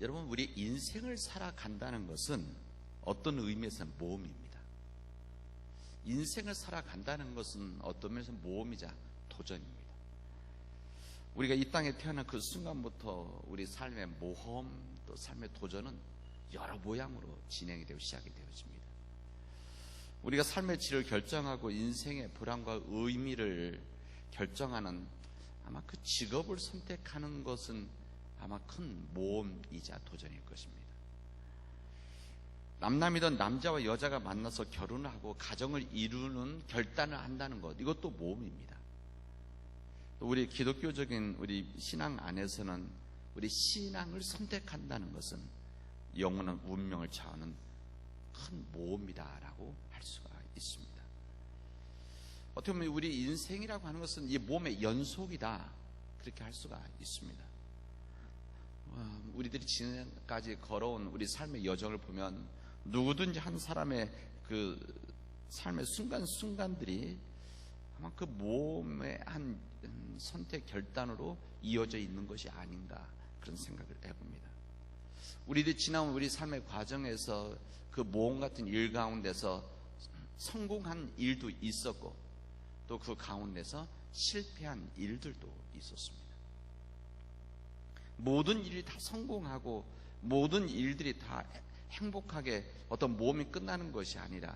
여러분, 우리 인생을 살아간다는 것은 어떤 의미에서는 모험입니다. 인생을 살아간다는 것은 어떤 면에서 모험이자 도전입니다. 우리가 이 땅에 태어난 그 순간부터 우리 삶의 모험 또 삶의 도전은 여러 모양으로 진행이 되고 시작이 되어집니다. 우리가 삶의 질을 결정하고 인생의 보람과 의미를 결정하는 아마 그 직업을 선택하는 것은 아마 큰 모험이자 도전일 것입니다. 남남이든 남자와 여자가 만나서 결혼을 하고 가정을 이루는 결단을 한다는 것, 이것도 모험입니다. 우리 기독교적인 우리 신앙 안에서는 우리 신앙을 선택한다는 것은 영원한 운명을 좌우하는 큰 모험이다라고 할 수가 있습니다. 어떻게 보면 우리 인생이라고 하는 것은 이 모험의 연속이다, 그렇게 할 수가 있습니다. 우리들이 지금까지 걸어온 우리 삶의 여정을 보면 누구든지 한 사람의 그 삶의 순간순간들이 아마 그 모험의 한 선택 결단으로 이어져 있는 것이 아닌가, 그런 생각을 해봅니다. 우리들이 지나온 우리 삶의 과정에서 그 모험 같은 일 가운데서 성공한 일도 있었고 또 그 가운데서 실패한 일들도 있었습니다. 모든 일이 다 성공하고 모든 일들이 다 행복하게 어떤 모험이 끝나는 것이 아니라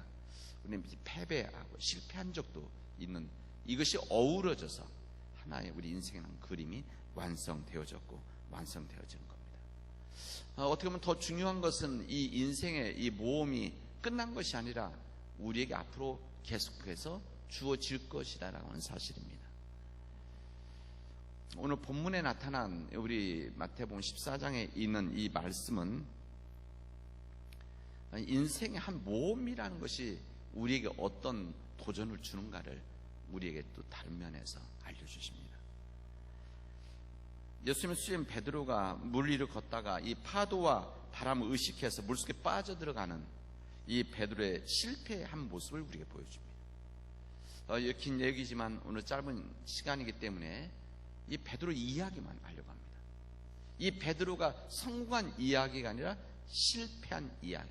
우리는 패배하고 실패한 적도 있는, 이것이 어우러져서 하나의 우리 인생이라는 그림이 완성되어졌고 완성되어지는 겁니다. 어떻게 보면 더 중요한 것은 이 인생의 이 모험이 끝난 것이 아니라 우리에게 앞으로 계속해서 주어질 것이라는 사실입니다. 오늘 본문에 나타난 우리 마태복음 14장에 있는 이 말씀은 인생의 한 모험이라는 것이 우리에게 어떤 도전을 주는가를 우리에게 또 다른 면에서 알려주십니다. 예수님의 수제인 베드로가 물 위를 걷다가 이 파도와 바람을 의식해서 물속에 빠져들어가는 이 베드로의 실패의 한 모습을 우리에게 보여줍니다. 긴 얘기지만 오늘 짧은 시간이기 때문에 이 베드로 이야기만 알려고 합니다. 이 베드로가 성공한 이야기가 아니라 실패한 이야기,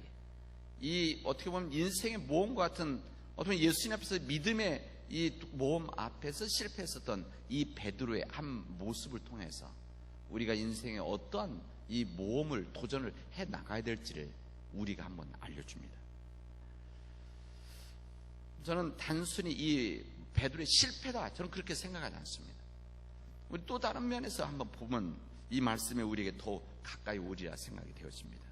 이 어떻게 보면 인생의 모험과 같은 어떻게 예수님 앞에서 믿음의 이 모험 앞에서 실패했었던 이 베드로의 한 모습을 통해서 우리가 인생의 어떠한 이 모험을 도전을 해 나가야 될지를 우리가 한번 알려줍니다. 저는 단순히 이 베드로의 실패다, 저는 그렇게 생각하지 않습니다. 우리 또 다른 면에서 한번 보면 이 말씀이 우리에게 더 가까이 오리라 생각이 되어집니다.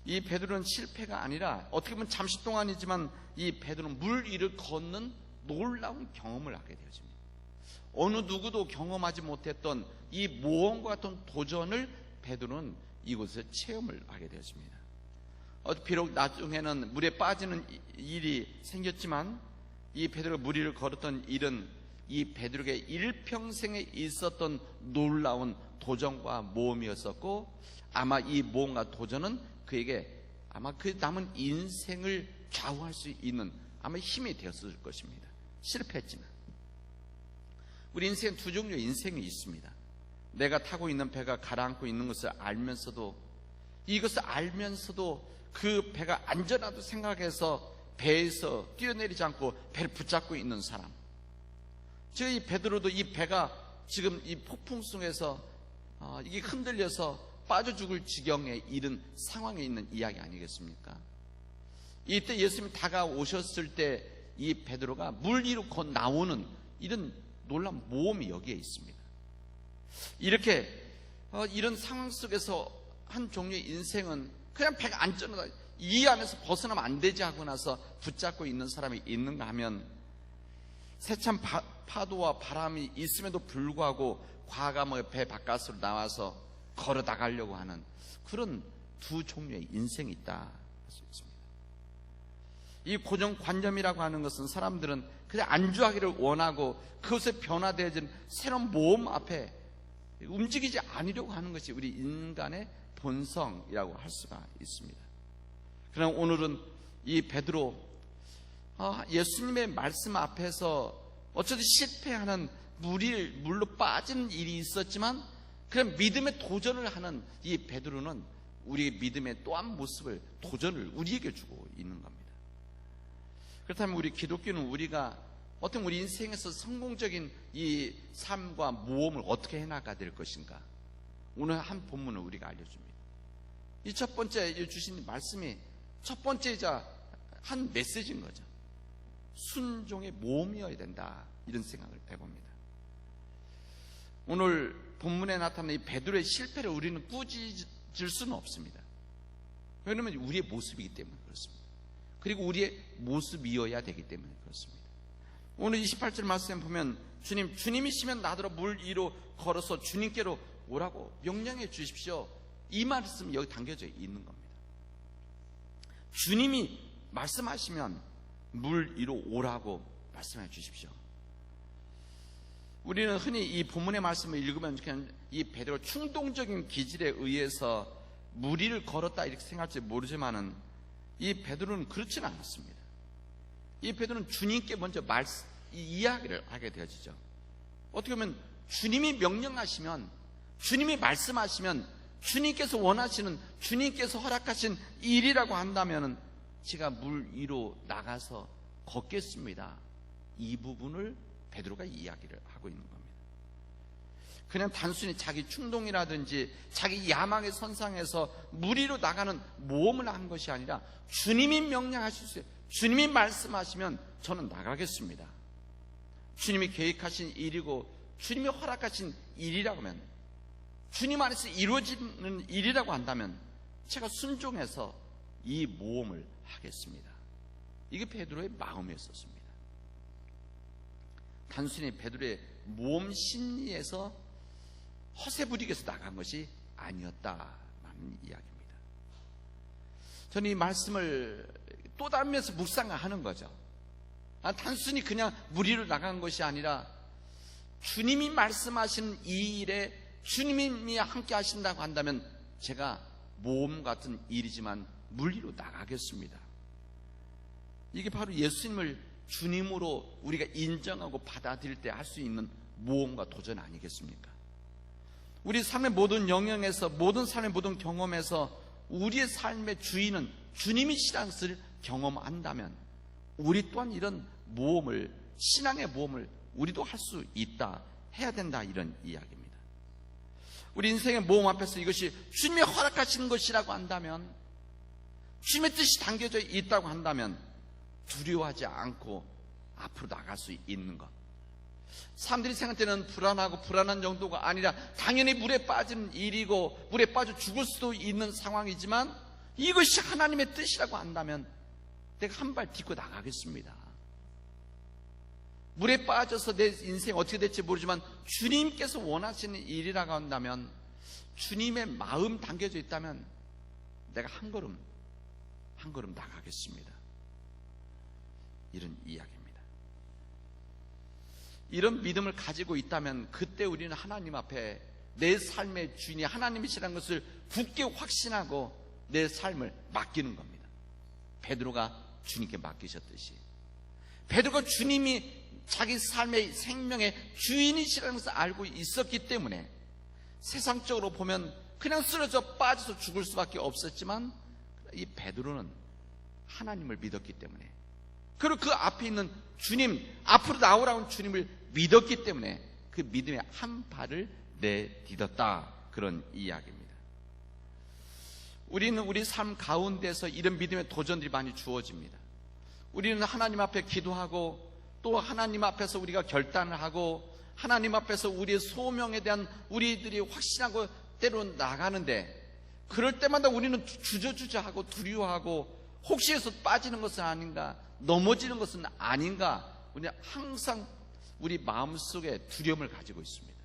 이 베드로는 실패가 아니라 어떻게 보면 잠시 동안이지만 이 베드로는 물 위를 걷는 놀라운 경험을 하게 되어집니다. 어느 누구도 경험하지 못했던 이 모험과 같은 도전을 베드로는 이곳에서 체험을 하게 되었습니다. 비록 나중에는 물에 빠지는 일이 생겼지만 이 베드로가 물 위를 걸었던 일은 이 베드로에게 일평생에 있었던 놀라운 도전과 모험이었었고, 아마 이 모험과 도전은 그에게 아마 그 남은 인생을 좌우할 수 있는 아마 힘이 되었을 것입니다. 실패했지만 우리 인생은 두 종류의 인생이 있습니다. 내가 타고 있는 배가 가라앉고 있는 것을 알면서도, 이것을 알면서도 그 배가 안전하다고 생각해서 배에서 뛰어내리지 않고 배를 붙잡고 있는 사람, 즉 이 베드로도 이 배가 지금 이 폭풍 속에서 이게 흔들려서 빠져 죽을 지경에 이른 상황에 있는 이야기 아니겠습니까? 이때 예수님이 다가오셨을 때 이 베드로가 물 위로 곧 나오는 이런 놀라운 모험이 여기에 있습니다. 이렇게 이런 상황 속에서 한 종류의 인생은 그냥 배가 안전하다, 이 안에서 벗어나면 안 되지 하고 나서 붙잡고 있는 사람이 있는가 하면, 세찬 파도와 바람이 있음에도 불구하고 과감하게 배 바깥으로 나와서 걸어 나가려고 하는 그런 두 종류의 인생이 있다 할 수 있습니다. 이 고정관념이라고 하는 것은 사람들은 그냥 안주하기를 원하고 그것에 변화되어진 새로운 모험 앞에 움직이지 않으려고 하는 것이 우리 인간의 본성이라고 할 수가 있습니다. 그러나 오늘은 이 베드로, 예수님의 말씀 앞에서 어쩌지 실패하는 물로 빠지는 일이 있었지만 그런 믿음의 도전을 하는 이 베드로는 우리의 믿음의 또 한 모습을, 도전을 우리에게 주고 있는 겁니다. 그렇다면 우리 기독교는 우리가 어떤 우리 인생에서 성공적인 이 삶과 모험을 어떻게 해나가야 될 것인가? 오늘 한 본문을 우리가 알려줍니다. 이 첫 번째 주신 말씀이 첫 번째이자 한 메시지인 거죠. 순종의 모험이어야 된다, 이런 생각을 해봅니다. 오늘 본문에 나타난 이 베드로의 실패를 우리는 꾸짖을 수는 없습니다. 왜냐하면 우리의 모습이기 때문에 그렇습니다. 그리고 우리의 모습이어야 되기 때문에 그렇습니다. 오늘 28절 말씀에 보면 주님이시면 나더러 물 위로 걸어서 주님께로 오라고 명령해 주십시오, 이 말씀이 여기 담겨져 있는 겁니다. 주님이 말씀하시면 물 위로 오라고 말씀해 주십시오. 우리는 흔히 이 본문의 말씀을 읽으면 그냥 이 베드로 충동적인 기질에 의해서 물 위를 걸었다 이렇게 생각할지 모르지만은 이 베드로는 그렇지는 않았습니다. 이 베드로는 주님께 먼저 이야기를 하게 되어지죠. 어떻게 보면 주님이 명령하시면, 주님이 말씀하시면, 주님께서 원하시는, 주님께서 허락하신 일이라고 한다면 제가 물 위로 나가서 걷겠습니다, 이 부분을 베드로가 이야기를 하고 있는 겁니다. 그냥 단순히 자기 충동이라든지 자기 야망의 선상에서 물 위로 나가는 모험을 한 것이 아니라 주님이 명령하실 때, 주님이 말씀하시면 저는 나가겠습니다, 주님이 계획하신 일이고 주님이 허락하신 일이라고 하면, 주님 안에서 이루어지는 일이라고 한다면 제가 순종해서 이 모험을 하겠습니다. 이게 베드로의 마음이었습니다. 단순히 베드로의 모험 심리에서 허세 부리기에서 나간 것이 아니었다라는 이야기입니다. 저는 이 말씀을 또 다른 면에서 묵상하는 거죠. 단순히 그냥 무리로 나간 것이 아니라 주님이 말씀하시는 이 일에 주님이 함께 하신다고 한다면 제가 모험 같은 일이지만 물 위로 나가겠습니다. 이게 바로 예수님을 주님으로 우리가 인정하고 받아들일 때 할 수 있는 모험과 도전 아니겠습니까? 우리 삶의 모든 영역에서, 모든 삶의 모든 경험에서 우리의 삶의 주인은 주님이시라는 것을 경험한다면 우리 또한 이런 모험을, 신앙의 모험을 우리도 할 수 있다, 해야 된다, 이런 이야기입니다. 우리 인생의 모험 앞에서 이것이 주님이 허락하시는 것이라고 한다면, 주님의 뜻이 담겨져 있다고 한다면 두려워하지 않고 앞으로 나갈 수 있는 것. 사람들이 생각할 때는 불안하고 불안한 정도가 아니라 당연히 물에 빠지는 일이고 물에 빠져 죽을 수도 있는 상황이지만 이것이 하나님의 뜻이라고 한다면 내가 한 발 딛고 나가겠습니다. 물에 빠져서 내 인생 어떻게 될지 모르지만 주님께서 원하시는 일이라고 한다면, 주님의 마음 담겨져 있다면 내가 한 걸음 나가겠습니다, 이런 이야기입니다. 이런 믿음을 가지고 있다면 그때 우리는 하나님 앞에 내 삶의 주인이 하나님이시라는 것을 굳게 확신하고 내 삶을 맡기는 겁니다. 베드로가 주님께 맡기셨듯이 베드로가 주님이 자기 삶의 생명의 주인이시라는 것을 알고 있었기 때문에 세상적으로 보면 그냥 쓰러져 빠져서 죽을 수밖에 없었지만 이 베드로는 하나님을 믿었기 때문에, 그리고 그 앞에 있는 주님, 앞으로 나오라는 주님을 믿었기 때문에 그 믿음의 한 발을 내딛었다, 그런 이야기입니다. 우리는 우리 삶 가운데서 이런 믿음의 도전들이 많이 주어집니다. 우리는 하나님 앞에 기도하고 또 하나님 앞에서 우리가 결단을 하고 하나님 앞에서 우리의 소명에 대한 우리들이 확신하고 때로 나가는데, 그럴 때마다 우리는 주저주저하고 두려워하고 혹시 해서 빠지는 것은 아닌가, 넘어지는 것은 아닌가, 우리는 항상 우리 마음속에 두려움을 가지고 있습니다.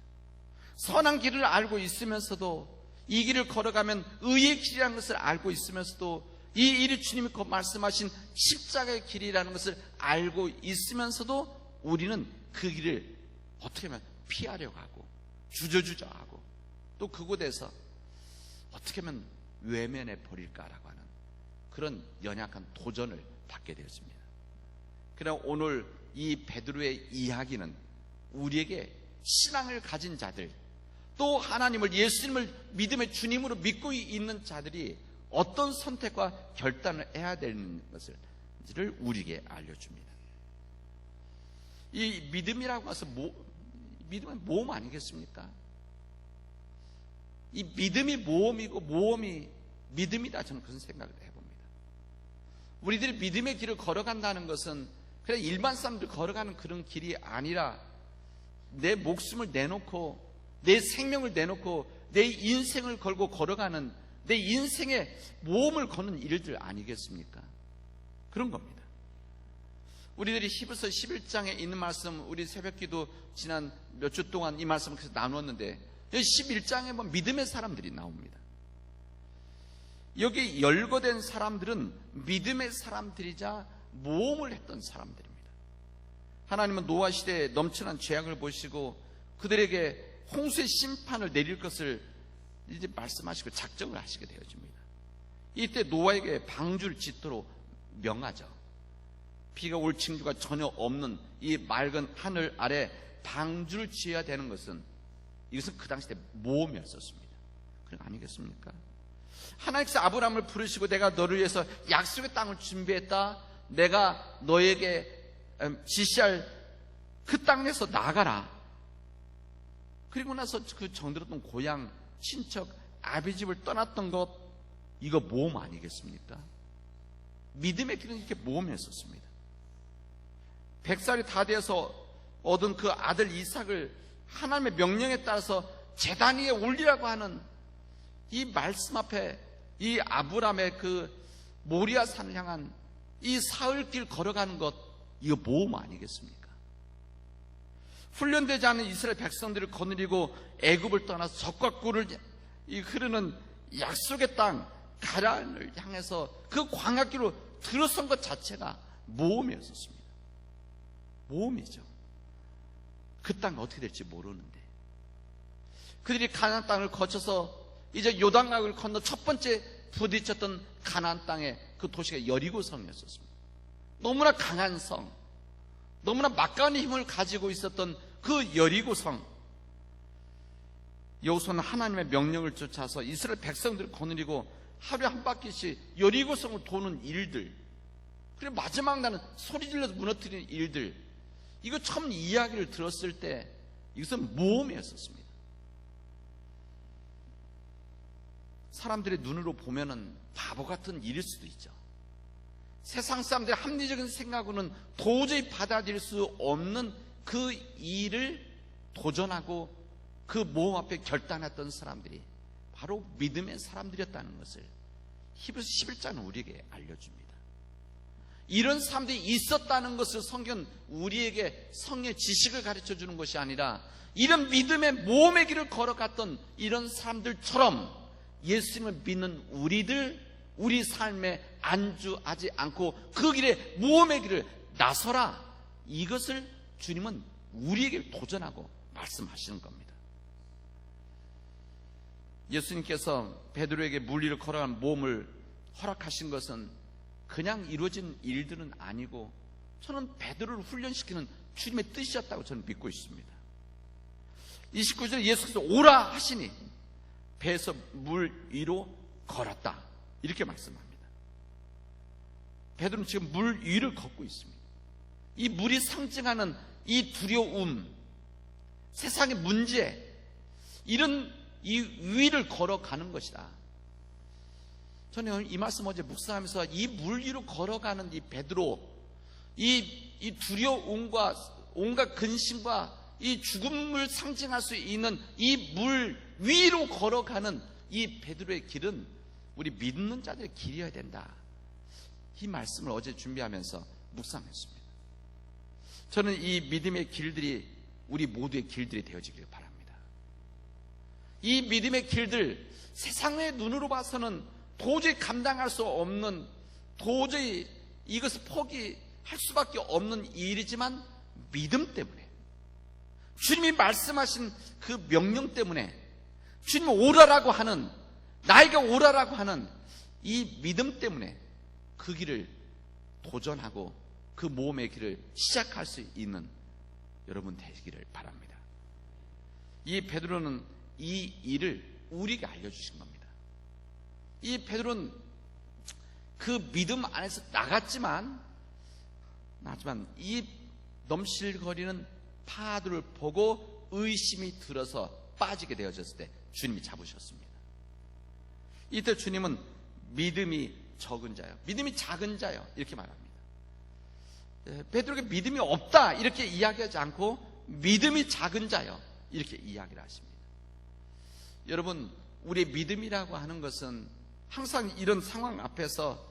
선한 길을 알고 있으면서도, 이 길을 걸어가면 의의 길이라는 것을 알고 있으면서도, 이 일이 주님이 말씀하신 십자가의 길이라는 것을 알고 있으면서도 우리는 그 길을 어떻게 하면 피하려고 하고 주저주저하고 또 그곳에서 어떻게 하면 외면해 버릴까라고 하는 그런 연약한 도전을 받게 되었습니다. 그러나 오늘 이 베드로의 이야기는 우리에게 신앙을 가진 자들, 또 하나님을, 예수님을 믿음의 주님으로 믿고 있는 자들이 어떤 선택과 결단을 해야 되는 것을 우리에게 알려줍니다. 이 믿음이라고 해서 믿음은 모험 아니겠습니까? 이 믿음이 모험이고 모험이 믿음이다, 저는 그런 생각을 해봅니다. 우리들이 믿음의 길을 걸어간다는 것은 그냥 일반 사람들 걸어가는 그런 길이 아니라 내 목숨을 내놓고, 내 생명을 내놓고, 내 인생을 걸고 걸어가는, 내 인생의 모험을 거는 일들 아니겠습니까? 그런 겁니다. 우리들이 히브리서 11장에 있는 말씀, 우리 새벽기도 지난 몇 주 동안 이 말씀을 계속 나누었는데, 여기 11장에 보면 믿음의 사람들이 나옵니다. 여기 열거된 사람들은 믿음의 사람들이자 모험을 했던 사람들입니다. 하나님은 노아 시대에 넘쳐난 재앙을 보시고 그들에게 홍수의 심판을 내릴 것을 이제 말씀하시고 작정을 하시게 되어집니다. 이때 노아에게 방주를 짓도록 명하죠. 비가 올 징조가 전혀 없는 이 맑은 하늘 아래 방주를 지어야 되는 것은, 이것은 그 당시 때 모험이었었습니다. 그런 거 아니겠습니까? 하나님께서 아브라함을 부르시고 내가 너를 위해서 약속의 땅을 준비했다, 내가 너에게 지시할 그 땅에서 나가라. 그리고 나서 그 정들었던 고향, 친척, 아비 집을 떠났던 것, 이거 모험 아니겠습니까? 믿음의 길은 이렇게 모험했었습니다. 100살이 다 돼서 얻은 그 아들 이삭을 하나님의 명령에 따라서 제단 위에 올리라고 하는 이 말씀 앞에 이 아브라함의 그 모리아 산을 향한 이 사흘길 걸어가는 것, 이거 모험 아니겠습니까? 훈련되지 않은 이스라엘 백성들을 거느리고 애굽을 떠나서 적과 꿀을 흐르는 약속의 땅 가나안을 향해서 그 광야길로 들어선 것 자체가 모험이었습니다. 모험이죠. 그 땅이 어떻게 될지 모르는데, 그들이 가나안 땅을 거쳐서 이제 요단강을 건너 첫 번째 부딪혔던 가나안 땅의 그 도시가 여리고성이었습니다. 너무나 강한 성, 너무나 막강한 힘을 가지고 있었던 그 여리고성, 여호수아는 하나님의 명령을 쫓아서 이스라엘 백성들을 거느리고 하루에 한 바퀴씩 여리고성을 도는 일들, 그리고 마지막 날은 소리 질러서 무너뜨리는 일들, 이거 처음 이야기를 들었을 때 이것은 모험이었습니다. 사람들의 눈으로 보면은 바보 같은 일일 수도 있죠. 세상 사람들의 합리적인 생각으로는 도저히 받아들일 수 없는 그 일을 도전하고 그 모험 앞에 결단했던 사람들이 바로 믿음의 사람들이었다는 것을 히브리서 11장은 우리에게 알려줍니다. 이런 사람들이 있었다는 것을 성경은 우리에게 성경의 지식을 가르쳐주는 것이 아니라 이런 믿음의 모험의 길을 걸어갔던 이런 사람들처럼 예수님을 믿는 우리 삶에 안주하지 않고 그 길에 모험의 길을 나서라, 이것을 주님은 우리에게 도전하고 말씀하시는 겁니다. 예수님께서 베드로에게 물 위를 걸어가는 모험을 허락하신 것은 그냥 이루어진 일들은 아니고, 저는 베드로를 훈련시키는 주님의 뜻이었다고 저는 믿고 있습니다. 29절에 예수께서 오라 하시니 배에서 물 위로 걸었다, 이렇게 말씀합니다. 베드로는 지금 물 위를 걷고 있습니다. 이 물이 상징하는 이 두려움, 세상의 문제, 이런 이 위를 걸어가는 것이다. 저는 이 말씀 어제 묵상하면서 이 물 위로 걸어가는 이 베드로, 이 두려움과 온갖 근심과 이 죽음을 상징할 수 있는 이 물 위로 걸어가는 이 베드로의 길은 우리 믿는 자들의 길이어야 된다. 이 말씀을 어제 준비하면서 묵상했습니다. 저는 이 믿음의 길들이 우리 모두의 길들이 되어지길 바랍니다. 이 믿음의 길들, 세상의 눈으로 봐서는 도저히 감당할 수 없는, 도저히 이것을 포기할 수밖에 없는 일이지만 믿음 때문에, 주님이 말씀하신 그 명령 때문에, 주님 오라라고 하는, 나에게 오라라고 하는 이 믿음 때문에 그 길을 도전하고 그 모험의 길을 시작할 수 있는 여러분 되시기를 바랍니다. 이 베드로는 이 일을 우리에게 알려주신 겁니다. 이 베드로는 그 믿음 안에서 나갔지만 이 넘실거리는 파도를 보고 의심이 들어서 빠지게 되어졌을 때 주님이 잡으셨습니다. 이때 주님은 믿음이 적은 자요, 믿음이 작은 자요, 이렇게 말합니다. 베드로에게 믿음이 없다 이렇게 이야기하지 않고 믿음이 작은 자요, 이렇게 이야기를 하십니다. 여러분, 우리의 믿음이라고 하는 것은 항상 이런 상황 앞에서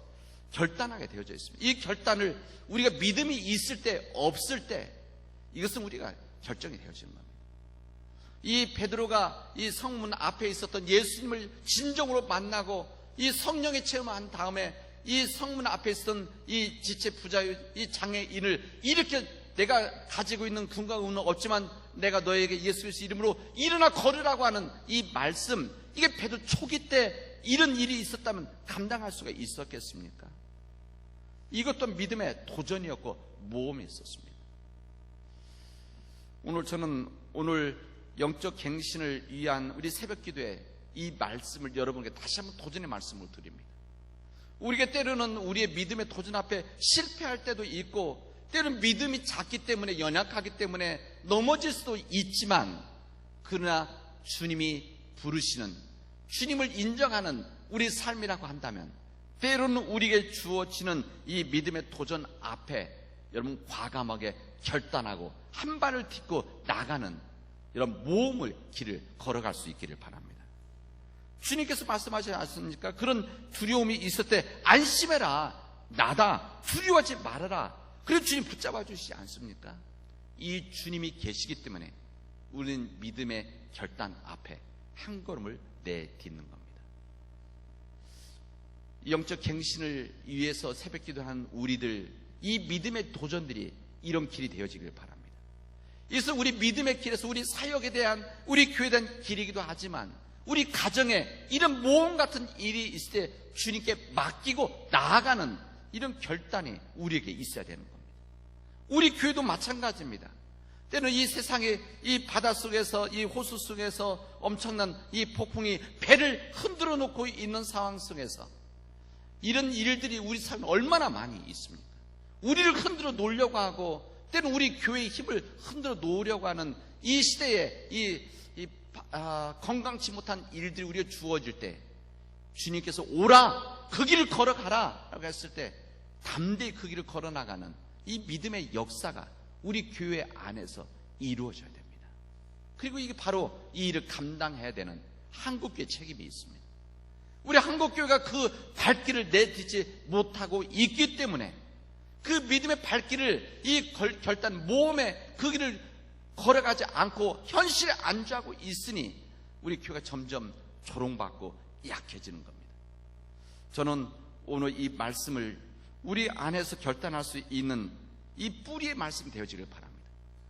결단하게 되어져 있습니다. 이 결단을 우리가 믿음이 있을 때 없을 때 이것은 우리가 결정이 되어지는 겁니다. 이 베드로가 이 성문 앞에 있었던 예수님을 진정으로 만나고 이 성령의 체험한 다음에 이 성문 앞에 있었던 이 지체 부자의 이 장애인을 이렇게 내가 가지고 있는 금과 은은 없지만 내가 너에게 예수 그리스도 이름으로 일어나 걸으라고 하는 이 말씀, 이게 베드로 초기 때 이런 일이 있었다면 감당할 수가 있었겠습니까? 이것도 믿음의 도전이었고 모험이 있었습니다. 저는 오늘 영적 갱신을 위한 우리 새벽 기도에 이 말씀을 여러분께 다시 한번 도전의 말씀을 드립니다. 우리가 때로는 우리의 믿음의 도전 앞에 실패할 때도 있고, 때로는 믿음이 작기 때문에, 연약하기 때문에 넘어질 수도 있지만, 그러나 주님이 부르시는, 주님을 인정하는 우리 삶이라고 한다면 때로는 우리에게 주어지는 이 믿음의 도전 앞에 여러분 과감하게 결단하고 한 발을 딛고 나가는 이런 모험을 길을 걸어갈 수 있기를 바랍니다. 주님께서 말씀하시지 않습니까? 그런 두려움이 있을 때 안심해라, 나다, 두려워하지 말아라. 그래서 주님 붙잡아 주시지 않습니까? 이 주님이 계시기 때문에 우리는 믿음의 결단 앞에 한 걸음을 내딛는 겁니다. 영적 갱신을 위해서 새벽 기도한 우리들, 이 믿음의 도전들이 이런 길이 되어지길 바랍니다. 이것은 우리 믿음의 길에서 우리 사역에 대한, 우리 교회에 대한 길이기도 하지만 우리 가정에 이런 모험 같은 일이 있을 때 주님께 맡기고 나아가는 이런 결단이 우리에게 있어야 되는 겁니다. 우리 교회도 마찬가지입니다. 때는 이 세상의 이 바닷속에서, 이 호수 속에서 엄청난 이 폭풍이 배를 흔들어 놓고 있는 상황 속에서 이런 일들이 우리 삶에 얼마나 많이 있습니까? 우리를 흔들어 놓으려고 하고 때는 우리 교회의 힘을 흔들어 놓으려고 하는 이 시대에 건강치 못한 일들이 우리가 주어질 때 주님께서 오라, 그 길을 걸어가라 라고 했을 때 담대히 그 길을 걸어나가는 이 믿음의 역사가 우리 교회 안에서 이루어져야 됩니다. 그리고 이게 바로 이 일을 감당해야 되는 한국교회 책임이 있습니다. 우리 한국교회가 그 발길을 내딛지 못하고 있기 때문에 그 믿음의 발길을 이 결단 모험의 그 길을 걸어가지 않고 현실에 안주하고 있으니 우리 교회가 점점 조롱받고 약해지는 겁니다. 저는 오늘 이 말씀을 우리 안에서 결단할 수 있는 이 뿌리의 말씀이 되어지길 바랍니다.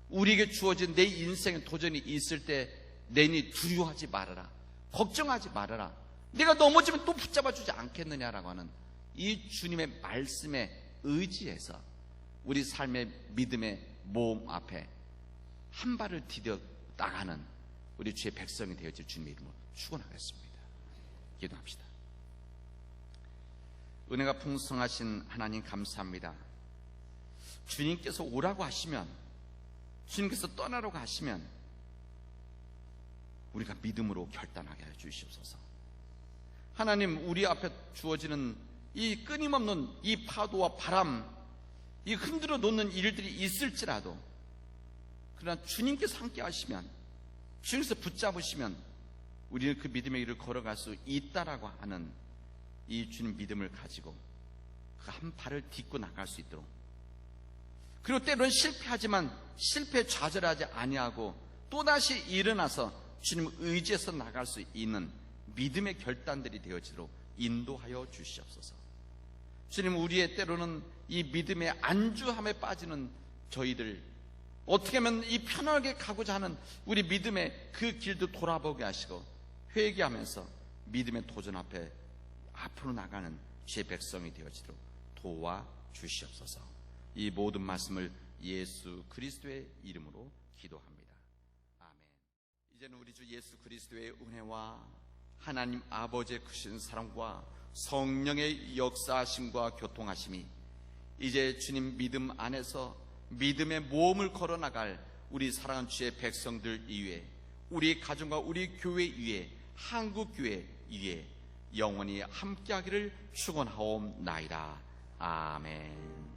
우리에게 주어진 내 인생의 도전이 있을 때 내니 두려워하지 말아라, 걱정하지 말아라, 내가 넘어지면 또 붙잡아 주지 않겠느냐라고 하는 이 주님의 말씀에 의지해서 우리 삶의 믿음의 모험 앞에 한 발을 디뎌 나가는 우리 주의 백성이 되어질 주님의 이름으로 축원하겠습니다. 기도합시다. 은혜가 풍성하신 하나님 감사합니다. 주님께서 오라고 하시면, 주님께서 떠나라고 하시면 우리가 믿음으로 결단하게 해 주시옵소서. 하나님, 우리 앞에 주어지는 이 끊임없는 이 파도와 바람, 이 흔들어 놓는 일들이 있을지라도 그러나 주님께서 함께 하시면, 주님께서 붙잡으시면 우리는 그 믿음의 길을 걸어갈 수 있다라고 하는 이 주님 믿음을 가지고 그 한 발을 딛고 나갈 수 있도록, 그리고 때로는 실패하지만 실패에 좌절하지 아니하고 또다시 일어나서 주님을 의지해서 나갈 수 있는 믿음의 결단들이 되어지도록 인도하여 주시옵소서. 주님, 우리의 때로는 이 믿음의 안주함에 빠지는 저희들, 어떻게 하면 이 편하게 가고자 하는 우리 믿음의 그 길도 돌아보게 하시고 회개하면서 믿음의 도전 앞에 앞으로 나가는 제 백성이 되어지도록 도와주시옵소서. 이 모든 말씀을 예수 그리스도의 이름으로 기도합니다. 아멘. 이제 이제는 우리 주 예수 그리스도의 은혜와 하나님 아버지의 크신 사랑과 성령의 역사하심과 교통하심이 이제 주님 믿음 안에서 믿음의 모험을 걸어나갈 우리 사랑하는 주의 백성들 위에, 우리 가정과 우리 교회 위에, 한국교회 위에 영원히 함께하기를 축원하옵나이다. 아멘.